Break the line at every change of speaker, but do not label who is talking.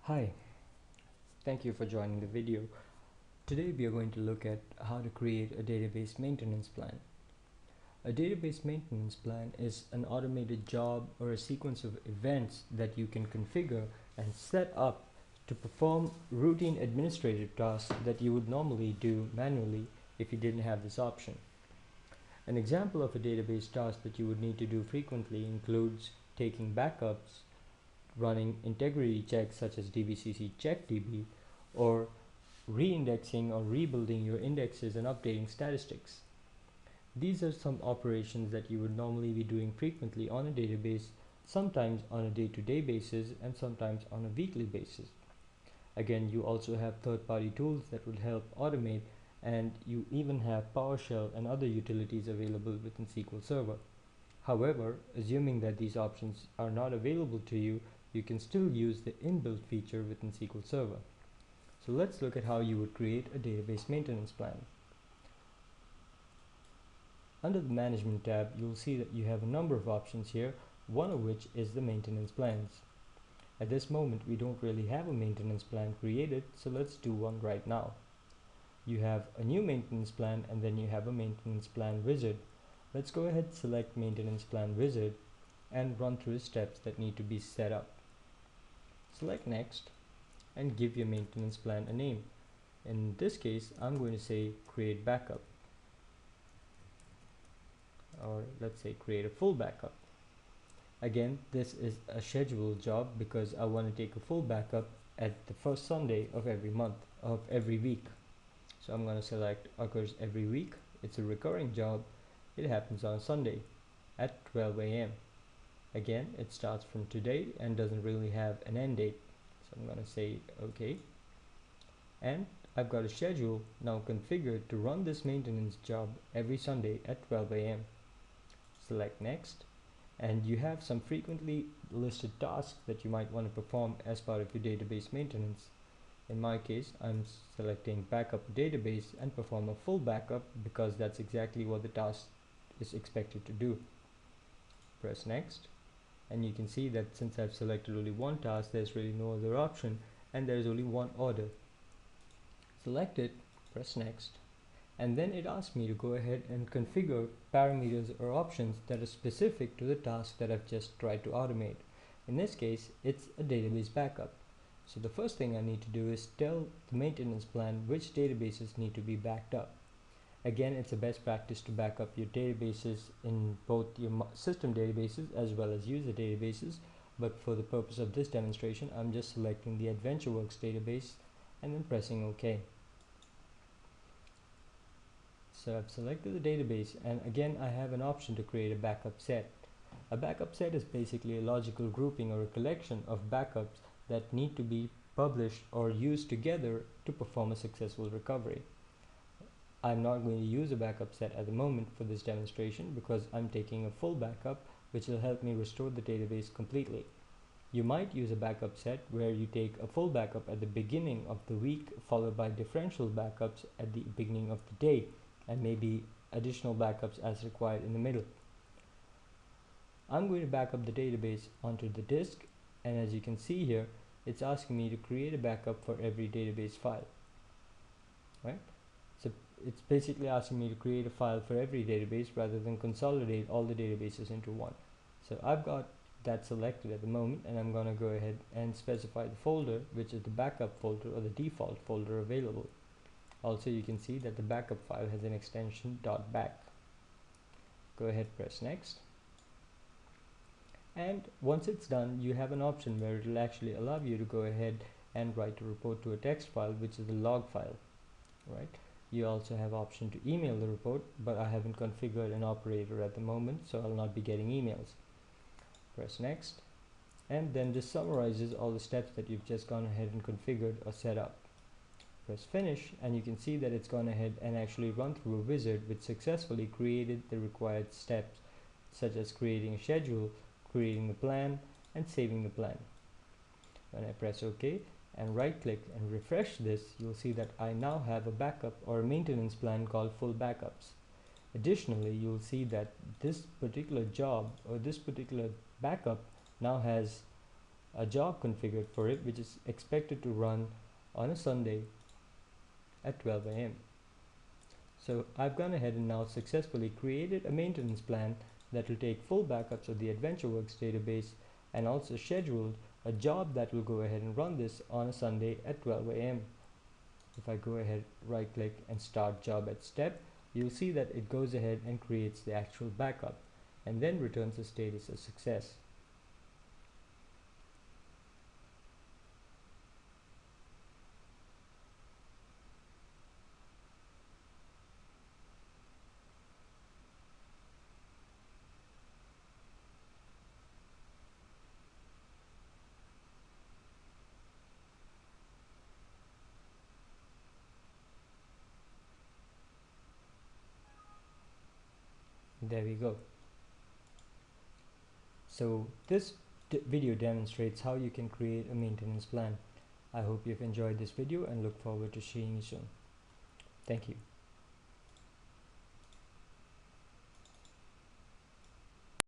Hi, thank you for joining the video. Today we are going to look at how to create a database maintenance plan. A database maintenance plan is an automated job or a sequence of events that you can configure and set up to perform routine administrative tasks that you would normally do manually if you didn't have this option. An example of a database task that you would need to do frequently includes taking backups, running integrity checks such as dbcc checkdb, or re-indexing or rebuilding your indexes and updating statistics. These are some operations that you would normally be doing frequently on a database, sometimes on a day-to-day basis and sometimes on a weekly basis. Again, you also have third-party tools that will help automate, and you even have PowerShell and other utilities available within SQL Server. However, assuming that these options are not available to you, you can still use the inbuilt feature within SQL Server. So let's look at how you would create a database maintenance plan. Under the Management tab, you'll see that you have a number of options here, one of which is the maintenance plans. At this moment, we don't really have a maintenance plan created, so let's do one right now. You have a new maintenance plan and then you have a maintenance plan wizard. Let's go ahead and select maintenance plan wizard and run through the steps that need to be set up. Select next and give your maintenance plan a name. In this case, I'm going to say create backup, or let's say create a full backup. Again, this is a scheduled job because I want to take a full backup at the first Sunday of every month, of every week. So I'm going to select occurs every week. It's a recurring job. It happens on Sunday at 12 a.m. Again, it starts from today and doesn't really have an end date. So I'm going to say OK. And I've got a schedule now configured to run this maintenance job every Sunday at 12 a.m. Select next, and you have some frequently listed tasks that you might want to perform as part of your database maintenance. In my case, I'm selecting backup database and perform a full backup because that's exactly what the task is expected to do. Press next, and you can see that since I've selected only one task, there's really no other option and there's only one order. Select it, press next, and then it asks me to go ahead and configure parameters or options that are specific to the task that I've just tried to automate. In this case, it's a database backup. So the first thing I need to do is tell the maintenance plan which databases need to be backed up. Again, it's a best practice to back up your databases in both your system databases as well as user databases, but for the purpose of this demonstration, I'm just selecting the AdventureWorks database and then pressing OK. So I've selected the database, and again I have an option to create a backup set. A backup set is basically a logical grouping or a collection of backups that need to be published or used together to perform a successful recovery. I'm not going to use a backup set at the moment for this demonstration because I'm taking a full backup, which will help me restore the database completely. You might use a backup set where you take a full backup at the beginning of the week followed by differential backups at the beginning of the day, and maybe additional backups as required in the middle. I'm going to back up the database onto the disk, and as you can see here, it's asking me to create a backup for every database file. Right? So it's basically asking me to create a file for every database rather than consolidate all the databases into one. So I've got that selected at the moment, and I'm going to go ahead and specify the folder, which is the backup folder or the default folder available. Also, you can see that the backup file has an extension .back. Go ahead, press next. And once it's done, you have an option where it will actually allow you to go ahead and write a report to a text file, which is a log file. Right? You also have option to email the report, but I haven't configured an operator at the moment, so I'll not be getting emails. Press next, and then this summarizes all the steps that you've just gone ahead and configured or set up. Press finish, and you can see that it's gone ahead and actually run through a wizard which successfully created the required steps, such as creating a schedule, creating the plan, and saving the plan. When I press OK and right click and refresh this, you'll see that I now have a backup or a maintenance plan called full backups. Additionally, you'll see that this particular job or this particular backup now has a job configured for it which is expected to run on a Sunday at 12 a.m. So I've gone ahead and now successfully created a maintenance plan that will take full backups of the AdventureWorks database and also scheduled a job that will go ahead and run this on a Sunday at 12 a.m. If I go ahead, right click and start job at step, you'll see that it goes ahead and creates the actual backup and then returns the status as success. There we go. So this video demonstrates how you can create a maintenance plan. I hope you've enjoyed this video and look forward to seeing you soon. Thank you.